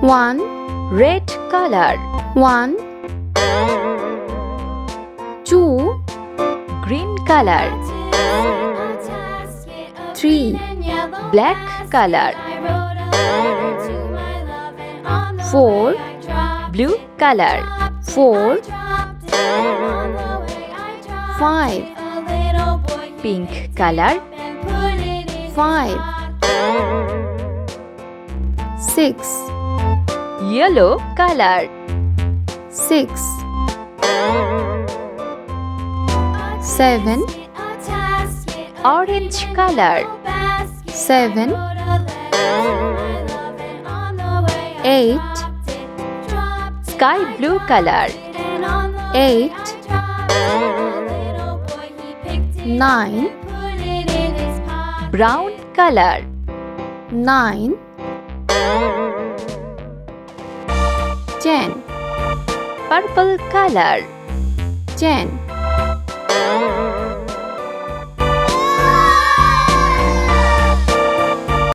1, red color, 1, 2, green color, 3, black color, 4, blue color, 4, 5, pink color, 5, 6, yellow color, 6, 7, orange color, 7, 8, sky blue color, 8, 9, brown color, 9, 10, purple color, 10,